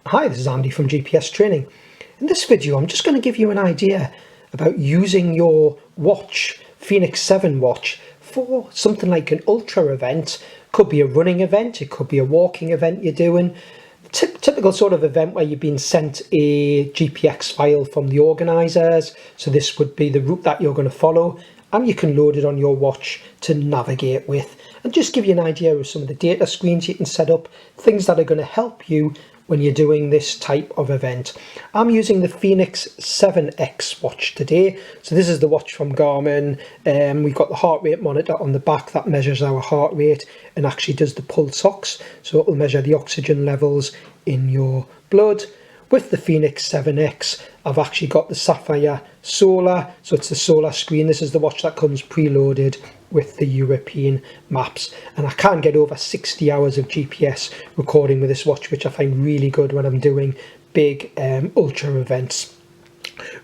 Hi, this is Andy from GPS Training. In this video, I'm just going to give you an idea about using your watch, Fenix 7 watch, for something like an ultra event. Could be a running event, it could be a walking event you're doing. Typical sort of event where you've been sent a GPX file from the organisers. So this would be the route that you're going to follow, and you can load it on your watch to navigate with and just give you an idea of some of the data screens you can set up, things that are going to help you when you're doing this type of event. I'm using the Fenix 7X watch today. So this is the watch from Garmin. We've got the heart rate monitor on the back that measures our heart rate and actually does the pulse ox. So it will measure the oxygen levels in your blood. With the Fenix 7X, I've actually got the Sapphire Solar, so it's the solar screen. This is the watch that comes preloaded with the European maps, and I can get over 60 hours of GPS recording with this watch, which I find really good when I'm doing big ultra events.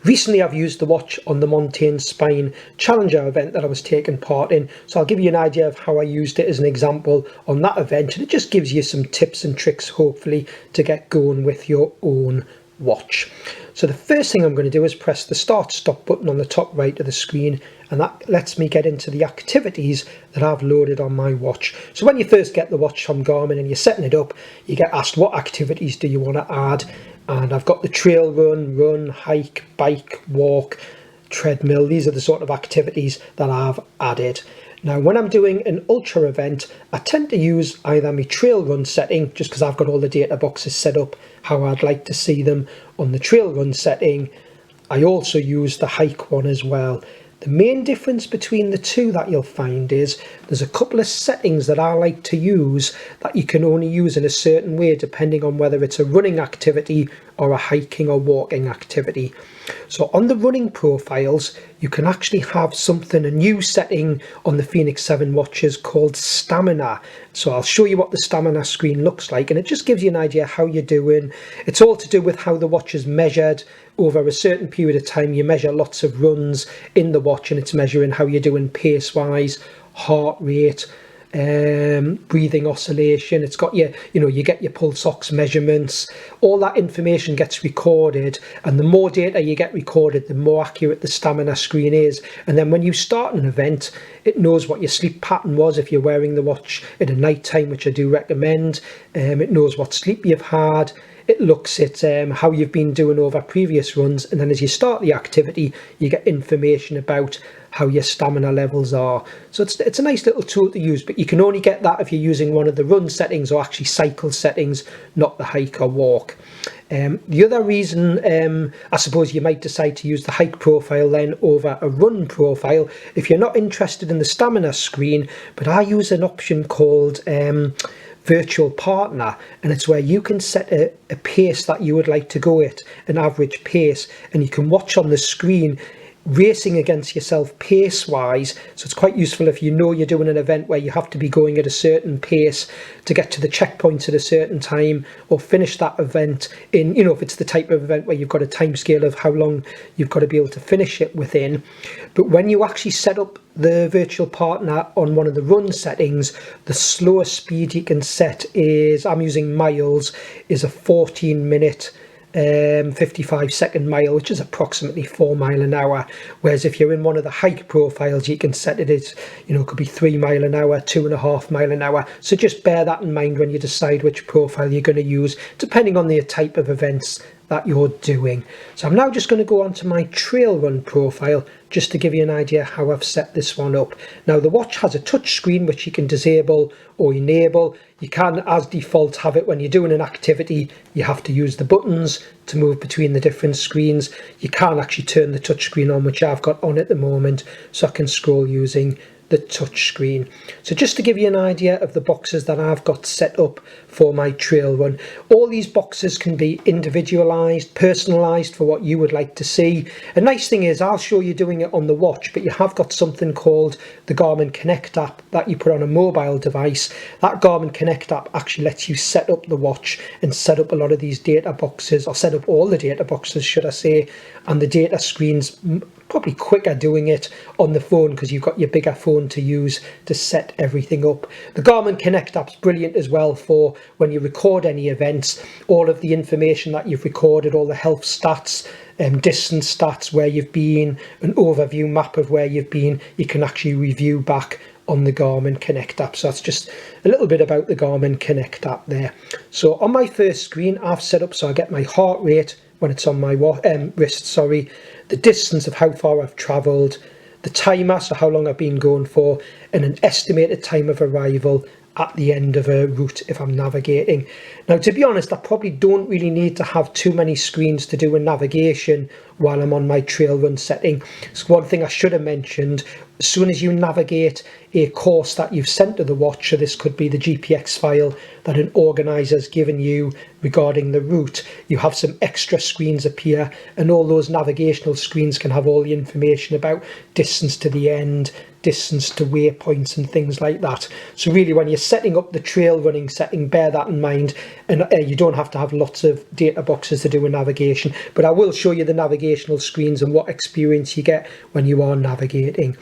Recently I've used the watch on the Montane Spine Challenger event that I was taking part in, so I'll give you an idea of how I used it as an example on that event, and it just gives you some tips and tricks hopefully to get going with your own watch. So the first thing I'm going to do is press the start stop button on the top right of the screen, and that lets me get into the activities that I've loaded on my watch. So when you first get the watch from Garmin and you're setting it up, you get asked what activities do you want to add, and I've got the trail run, hike, bike, walk, treadmill. These are the sort of activities that I've added. Now when I'm doing an ultra event, I tend to use either my trail run setting, just because I've got all the data boxes set up how I'd like to see them on the trail run setting. I also use the hike one as well. The main difference between the two that you'll find is there's a couple of settings that I like to use that you can only use in a certain way depending on whether it's a running activity or a hiking or walking activity. So on the running profiles, you can actually have a new setting on the Fenix 7 watches called stamina. So I'll show you what the stamina screen looks like, and it just gives you an idea how you're doing. It's all to do with how the watch is measured over a certain period of time. You measure lots of runs in the watch, and it's measuring how you're doing pace wise, heart rate, breathing oscillation. It's got you get your pulse ox measurements. All that information gets recorded, and the more data you get recorded, the more accurate the stamina screen is. And then when you start an event, it knows what your sleep pattern was if you're wearing the watch at a night time, which I do recommend. It knows what sleep you've had. It looks at how you've been doing over previous runs, and then as you start the activity, you get information about how your stamina levels are. So it's a nice little tool to use, but you can only get that if you're using one of the run settings or actually cycle settings, not the hike or walk. The other reason I suppose you might decide to use the hike profile then over a run profile if you're not interested in the stamina screen, but I use an option called virtual partner, and it's where you can set a pace that you would like to go at, an average pace, and you can watch on the screen racing against yourself pace wise. So it's quite useful if you know you're doing an event where you have to be going at a certain pace to get to the checkpoints at a certain time, or finish that event in, if it's the type of event where you've got a time scale of how long you've got to be able to finish it within. But when you actually set up the virtual partner on one of the run settings, the slowest speed you can set is, I'm using miles, is a 14-minute 55-second mile, which is approximately 4 miles an hour. Whereas if you're in one of the hike profiles, you can set it as, it could be 3 miles an hour, 2.5 miles an hour. So just bear that in mind when you decide which profile you're going to use, depending on the type of events that you're doing. So I'm now just going to go on to my trail run profile just to give you an idea how I've set this one up. Now the watch has a touch screen which you can disable or enable. You can, as default, have it when you're doing an activity. You have to use the buttons to move between the different screens. You can actually turn the touch screen on, which I've got on at the moment, so I can scroll using the touch screen. So just to give you an idea of the boxes that I've got set up for my trail run, all these boxes can be individualized, personalized for what you would like to see. A nice thing is I'll show you doing it on the watch, but you have got something called the Garmin Connect app that you put on a mobile device. That Garmin Connect app actually lets you set up the watch and set up a lot of these data boxes, or set up all the data boxes should I say, and the data screens. Probably quicker doing it on the phone because you've got your bigger phone phone to use to set everything up. The Garmin Connect app's brilliant as well for when you record any events. All of the information that you've recorded, all the health stats, distance stats, where you've been, an overview map of where you've been, you can actually review back on the Garmin Connect app. So that's just a little bit about the Garmin Connect app there. So on my first screen, I've set up so I get my heart rate when it's on my wrist, the distance of how far I've travelled, the timer, so how long I've been going for, and an estimated time of arrival at the end of a route if I'm navigating. Now, to be honest, I probably don't really need to have too many screens to do a navigation while I'm on my trail run setting. So one thing I should have mentioned, as soon as you navigate a course that you've sent to the watch, so this could be the GPX file that an organiser's given you regarding the route, you have some extra screens appear, and all those navigational screens can have all the information about distance to the end, distance to waypoints and things like that. So really, when you're setting up the trail running setting, bear that in mind, and you don't have to have lots of data boxes to do a navigation, but I will show you the navigational screens and what experience you get when you are navigating.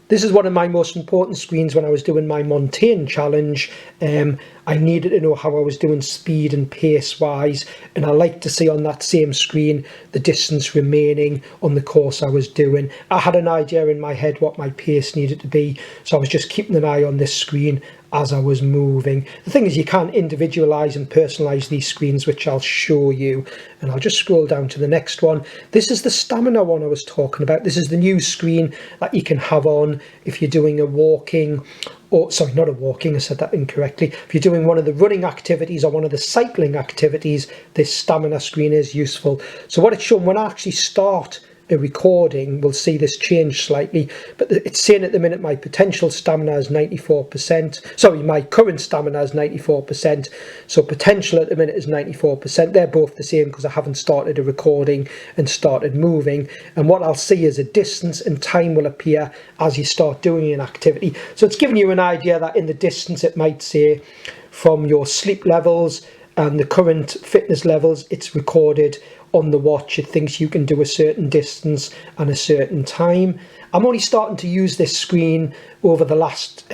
This is one of my most important screens when I was doing my Montane challenge. I needed to know how I was doing speed and pace wise, and I like to see on that same screen the distance remaining on the course I was doing. I had an idea in my head what my pace needed to be, so I was just keeping an eye on this screen as I was moving. The thing is, you can individualize and personalize these screens, which I'll show you, and I'll just scroll down to the next one. This is the stamina one I was talking about. This is the new screen that you can have on if you're doing a walking, or sorry, not a walking, I said that incorrectly. If you're doing one of the running activities or one of the cycling activities, this stamina screen is useful. So what it's shown, when I actually start a recording, we'll see this change slightly, but it's saying at the minute my potential stamina is 94%. Sorry, my current stamina is 94%. So potential at the minute is 94%. They're both the same because I haven't started a recording and started moving. And what I'll see is a distance and time will appear as you start doing an activity. So it's giving you an idea that in the distance it might say from your sleep levels and the current fitness levels, it's recorded on the watch. It thinks you can do a certain distance and a certain time. I'm only starting to use this screen over the last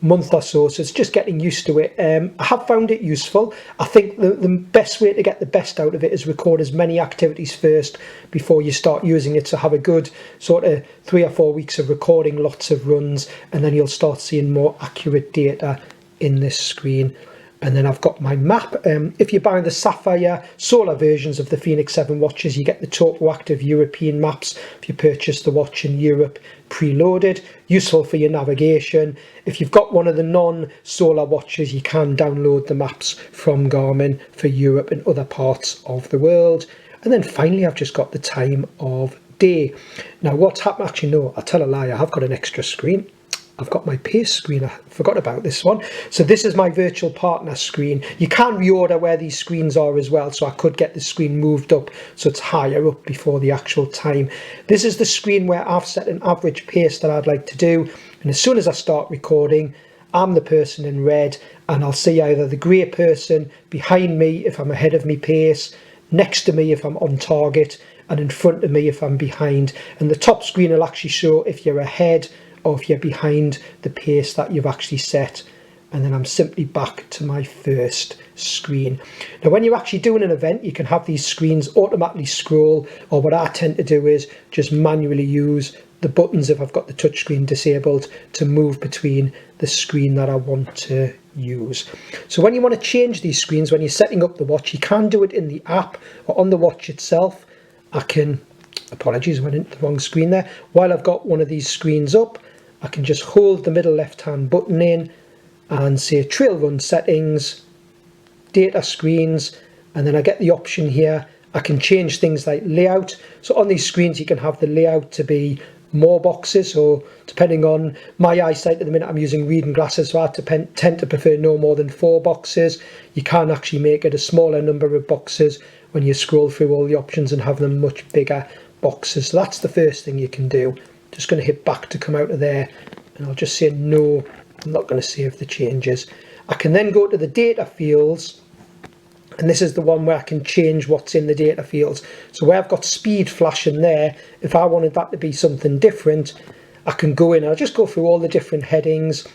month or so it's just getting used to it. I have found it useful. I think the best way to get the best out of it is record as many activities first before you start using it. So have a good sort of 3 or 4 weeks of recording lots of runs, and then you'll start seeing more accurate data in this screen. And then I've got my map. If you buy the Sapphire Solar versions of the Fenix 7 watches, you get the total active European maps if you purchase the watch in Europe preloaded. Useful for your navigation. If you've got one of the non-solar watches, you can download the maps from Garmin for Europe and other parts of the world. And then finally, I've just got the time of day. Now, what's happened? Actually, no, I'll tell a lie. I have got an extra screen. I've got my pace screen. I forgot about this one. So this is my virtual partner screen. You can reorder where these screens are as well, so I could get the screen moved up so it's higher up before the actual time. This is the screen where I've set an average pace that I'd like to do, and as soon as I start recording, I'm the person in red, and I'll see either the grey person behind me if I'm ahead of me pace, next to me if I'm on target, and in front of me if I'm behind. And the top screen will actually show if you're ahead or if you're behind the pace that you've actually set. And then I'm simply back to my first screen. Now, when you're actually doing an event, you can have these screens automatically scroll, or what I tend to do is just manually use the buttons if I've got the touchscreen disabled to move between the screen that I want to use. So when you want to change these screens, when you're setting up the watch, you can do it in the app or on the watch itself. Apologies, I went into the wrong screen there. While I've got one of these screens up, I can just hold the middle left-hand button in and say trail run settings, data screens, and then I get the option here. I can change things like layout. So on these screens, you can have the layout to be more boxes, or depending on my eyesight at the minute, I'm using reading glasses, so I tend to prefer no more than 4 boxes. You can actually make it a smaller number of boxes when you scroll through all the options and have them much bigger boxes. So that's the first thing you can do. Just going to hit back to come out of there, and I'll just say no, I'm not going to save the changes. I can then go to the data fields, and this is the one where I can change what's in the data fields. So where I've got speed flashing there, if I wanted that to be something different, I can go in and I'll just go through all the different headings.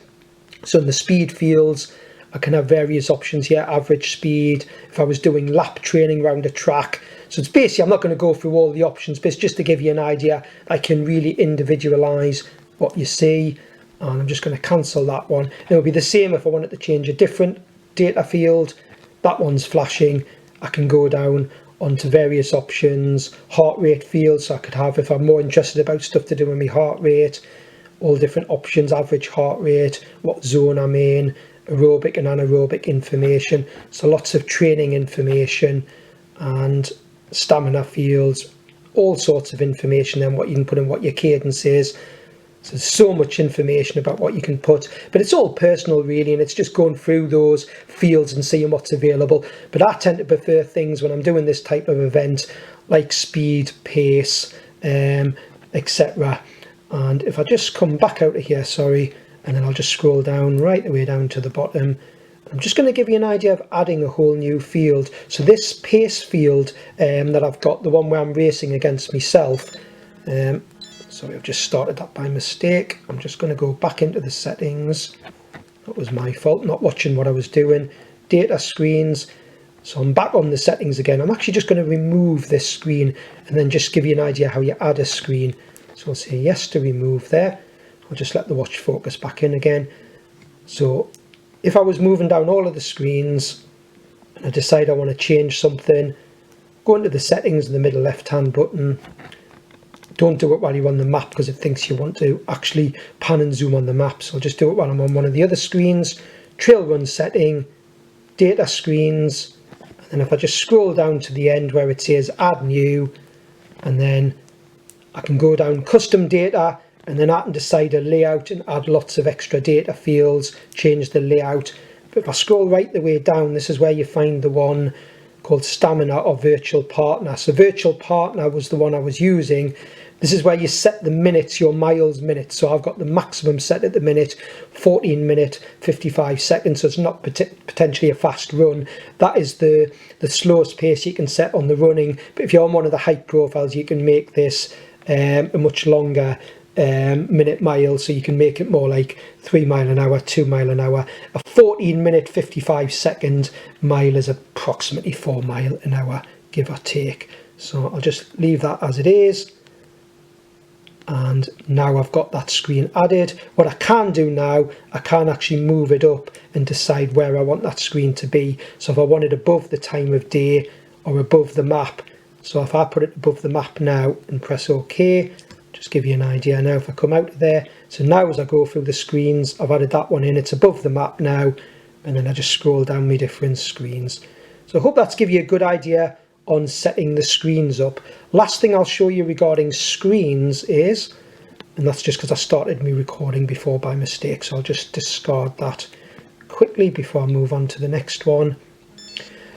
So in the speed fields, I can have various options here, average speed, if I was doing lap training around a track. So it's basically, I'm not going to go through all the options, but it's just to give you an idea. I can really individualize what you see, and I'm just going to cancel that one. It will be the same if I wanted to change a different data field. That one's flashing. I can go down onto various options, heart rate fields, so I could have, if I'm more interested about stuff to do with my heart rate, all different options, average heart rate, what zone I'm in, aerobic and anaerobic information, so lots of training information, and stamina fields, all sorts of information, and what you can put in, what your cadence is. So there's so much information about what you can put, but it's all personal really, and it's just going through those fields and seeing what's available. But I tend to prefer things when I'm doing this type of event like speed, pace, etc. And if I just come back out of here, sorry, and then I'll just scroll down right the way down to the bottom. I'm just going to give you an idea of adding a whole new field. So this pace field that I've got, the one where I'm racing against myself, sorry, I've just started that by mistake. I'm just going to go back into the settings. That was my fault, not watching what I was doing. Data screens. So I'm back on the settings again. I'm actually just going to remove this screen and then just give you an idea how you add a screen. So I'll say yes to remove there. I'll just let the watch focus back in again. So if I was moving down all of the screens and I decide I want to change something, go into the settings in the middle left hand button. Don't do it while you're on the map because it thinks you want to actually pan and zoom on the map. So I'll just do it while I'm on one of the other screens. Trail run setting, data screens, and then if I just scroll down to the end where it says add new, and then I can go down custom data, and then I can decide a layout and add lots of extra data fields, change the layout. But if I scroll right the way down, this is where you find the one called stamina or virtual partner. So virtual partner was the one I was using. This is where you set the minutes, your miles minutes. So I've got the maximum set at the minute, 14 minute, 55 seconds. So it's not potentially a fast run. That is the slowest pace you can set on the running. But if you're on one of the hike profiles, you can make this a much longer minute mile, so you can make it more like 3 mile an hour, 2 mile an hour. A 14 minute 55 second mile is approximately 4 mile an hour, give or take. So I'll just leave that as it is, and now I've got that screen added. What I can do now, I can actually move it up and decide where I want that screen to be. So if I want it above the time of day or above the map, so if I put it above the map now and press OK, just give you an idea now if I come out of there. So now as I go through the screens, I've added that one in, it's above the map now, and then I just scroll down my different screens. So I hope that's give you a good idea on setting the screens up. Last thing I'll show you regarding screens is, and that's just because I started me recording before by mistake, so I'll just discard that quickly before I move on to the next one.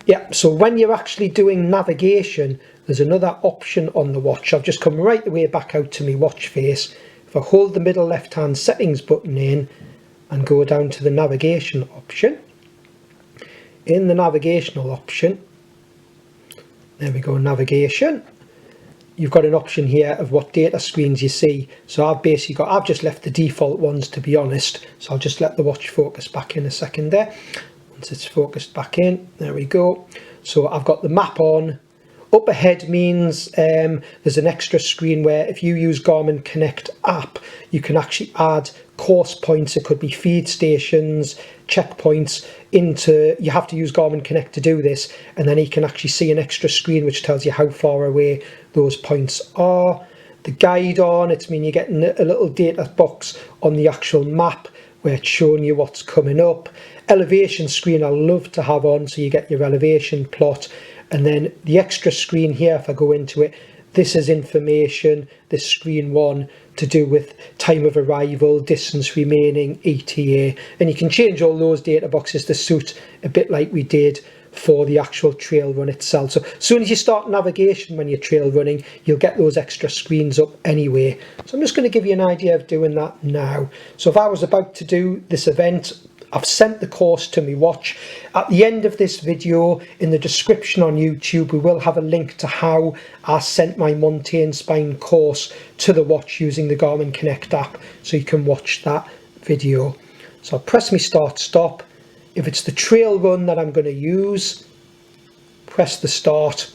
Yeah, so when you're actually doing navigation, there's another option on the watch. I've just come right the way back out to my watch face. If I hold the middle left hand settings button in and go down to the navigation option, in the navigational option, there we go, navigation, you've got an option here of what data screens you see. So I've just left the default ones, to be honest, so I'll just let the watch focus back in a second there. Once it's focused back in, there we go. So I've got the map on. Up ahead means there's an extra screen where if you use Garmin Connect app, you can actually add course points. It could be feed stations, checkpoints into, you have to use Garmin Connect to do this, and then you can actually see an extra screen which tells you how far away those points are. The guide on, it's mean you're getting a little data box on the actual map where it's showing you what's coming up. Elevation screen I love to have on, so you get your elevation plot. And then the extra screen here, if I go into it, this is information, this screen 1, to do with time of arrival, distance remaining, ETA. And you can change all those data boxes to suit a bit like we did for the actual trail run itself. So as soon as you start navigation when you're trail running, you'll get those extra screens up anyway. So I'm just going to give you an idea of doing that now. So if I was about to do this event, I've sent the course to my watch. At the end of this video, in the description on YouTube, we will have a link to how I sent my Montane Spine course to the watch using the Garmin Connect app, so you can watch that video. So I'll press my start stop. If it's the trail run that I'm going to use, press the start.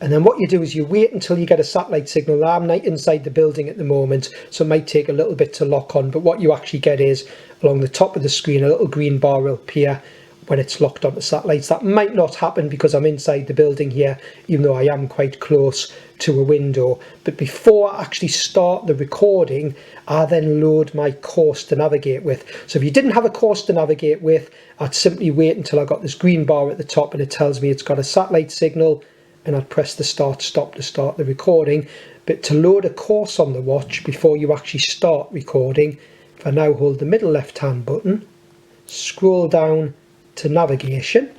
And then what you do is you wait until you get a satellite signal. Now, I'm not inside the building at the moment, so it might take a little bit to lock on, but what you actually get is along the top of the screen a little green bar will appear when it's locked onto satellites. That might not happen because I'm inside the building here, even though I am quite close to a window. But before I actually start the recording, I then load my course to navigate with. So if you didn't have a course to navigate with, I'd simply wait until I got this green bar at the top and it tells me it's got a satellite signal, and I'd press the start stop to start the recording. But to load a course on the watch before you actually start recording, if I now hold the middle left hand button, scroll down to navigation,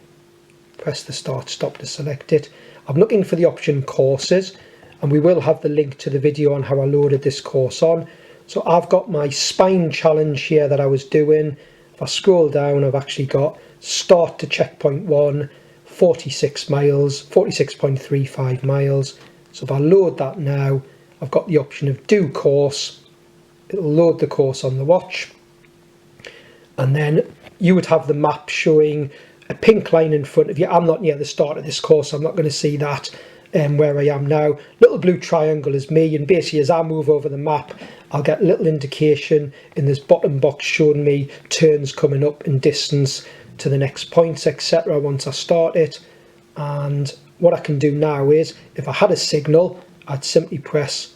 press the start stop to select it. I'm looking for the option courses, and we will have the link to the video on how I loaded this course on. So I've got my spine challenge here that I was doing. If I scroll down, I've actually got start to checkpoint 1, 46 miles, 46.35 miles. So if I load that now, I've got the option of do course. It'll load the course on the watch, and then you would have the map showing a pink line in front of you. I'm not near the start of this course, so I'm not going to see that where I am now. Little blue triangle is me, and basically as I move over the map, I'll get a little indication in this bottom box showing me turns coming up in distance to the next points, etc. once I start it. And what I can do now is, if I had a signal, I'd simply press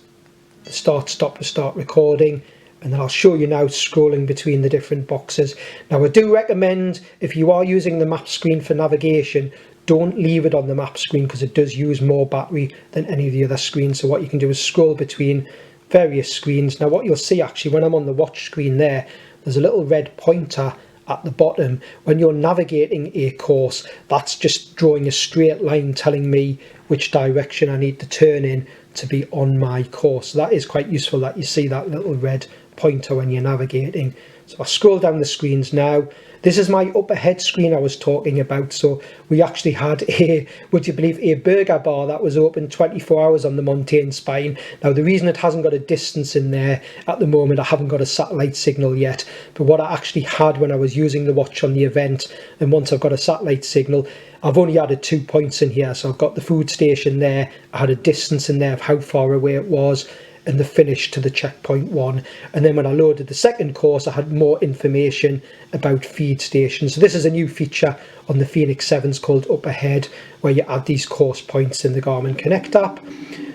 the start stop to start recording, and then I'll show you now scrolling between the different boxes. Now I do recommend, if you are using the map screen for navigation, don't leave it on the map screen because it does use more battery than any of the other screens. So what you can do is scroll between various screens. Now what you'll see actually when I'm on the watch screen there's a little red pointer at the bottom. When you're navigating a course, that's just drawing a straight line telling me which direction I need to turn in to be on my course. So that is quite useful that you see that little red pointer when you're navigating. So I scroll down the screens now. This is my upper head screen I was talking about. So we actually had a, would you believe, a burger bar that was open 24 hours on the Montane Spine. Now the reason it hasn't got a distance in there at the moment, I haven't got a satellite signal yet, but what I actually had when I was using the watch on the event, and once I've got a satellite signal, I've only added 2 points in here. So I've got the food station there, I had a distance in there of how far away it was, and the finish to the checkpoint 1. And then when I loaded the second course, I had more information about feed stations. So this is a new feature on the Fenix 7s called Up Ahead, where you add these course points in the Garmin Connect app.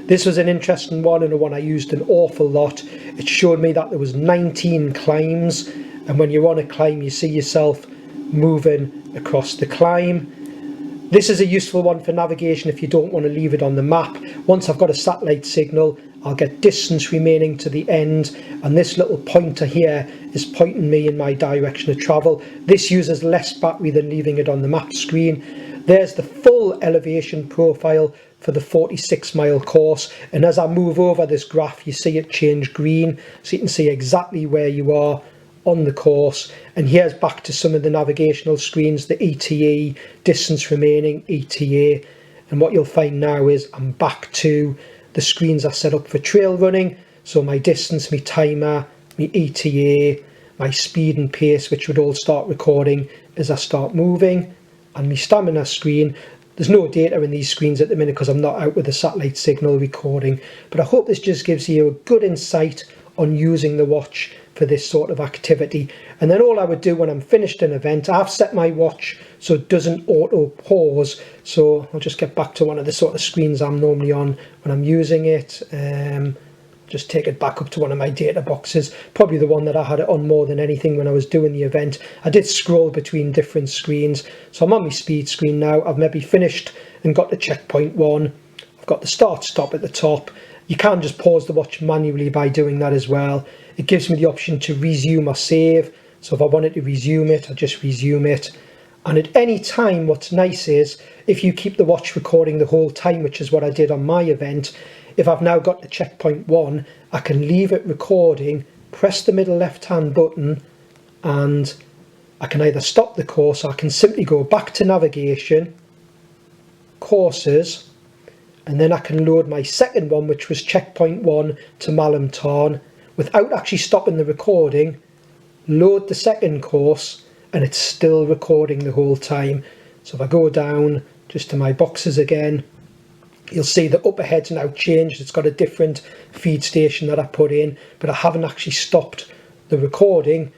This was an interesting one, and the one I used an awful lot. It showed me that there was 19 climbs, and when you're on a climb, you see yourself moving across the climb. This is a useful one for navigation if you don't want to leave it on the map. Once I've got a satellite signal, I'll get distance remaining to the end, and this little pointer here is pointing me in my direction of travel. This uses less battery than leaving it on the map screen. There's the full elevation profile for the 46-mile course, and as I move over this graph, you see it change green, so you can see exactly where you are on the course. And here's back to some of the navigational screens, the ETA, distance remaining, ETA, and what you'll find now is I'm back to the screens I set up for trail running. So my distance, my timer, my ETA, my speed and pace, which would all start recording as I start moving, and my stamina screen. There's no data in these screens at the minute because I'm not out with a satellite signal recording, but I hope this just gives you a good insight on using the watch for this sort of activity. And then all I would do when I'm finished an event, I've set my watch so it doesn't auto pause. So I'll just get back to one of the sort of screens I'm normally on when I'm using it. Just take it back up to one of my data boxes, probably the one that I had it on more than anything when I was doing the event. I did scroll between different screens, so I'm on my speed screen now. I've maybe finished and got to checkpoint 1. I've got the start stop at the top. You can just pause the watch manually by doing that as well. It gives me the option to resume or save, so if I wanted to resume it, I just resume it. And at any time, what's nice is if you keep the watch recording the whole time, which is what I did on my event, if I've now got to checkpoint 1, I can leave it recording, press the middle left hand button, and I can either stop the course, or I can simply go back to navigation, courses, and then I can load my second one, which was checkpoint 1 to Malham Tarn, without actually stopping the recording, load the second course, and it's still recording the whole time. So if I go down just to my boxes again, you'll see the upper head's now changed. It's got a different feed station that I put in, but I haven't actually stopped the recording.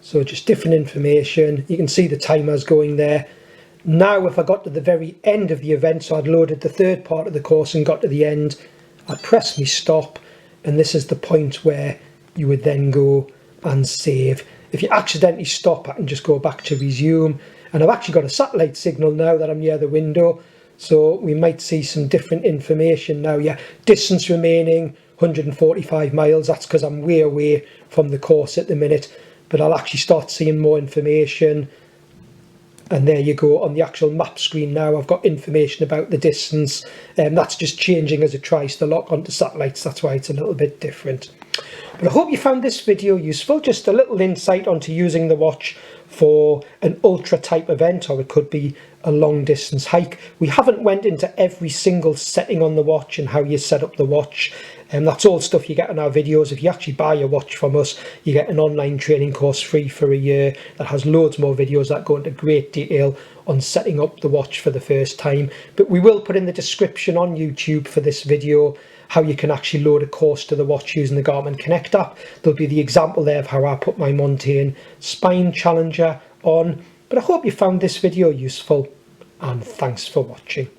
So just different information. You can see the timers going there. Now if I got to the very end of the event, so I'd loaded the third part of the course and got to the end, I'd press me stop, and this is the point where you would then go and save. If you accidentally stop, I can just go back to resume, and I've actually got a satellite signal now that I'm near the window, so we might see some different information now. Yeah, distance remaining 145 miles, that's because I'm way away from the course at the minute, but I'll actually start seeing more information. And there you go, on the actual map screen now I've got information about the distance, and that's just changing as it tries to lock onto satellites. That's why it's a little bit different. But I hope you found this video useful, just a little insight onto using the watch for an ultra type event, or it could be a long distance hike. We haven't went into every single setting on the watch and how you set up the watch, and that's all stuff you get in our videos. If you actually buy a watch from us, you get an online training course free for a year that has loads more videos that go into great detail on setting up the watch for the first time. But we will put in the description on YouTube for this video how you can actually load a course to the watch using the Garmin Connect app. There'll be the example there of how I put my Montane Spine Challenger on. But I hope you found this video useful, and thanks for watching.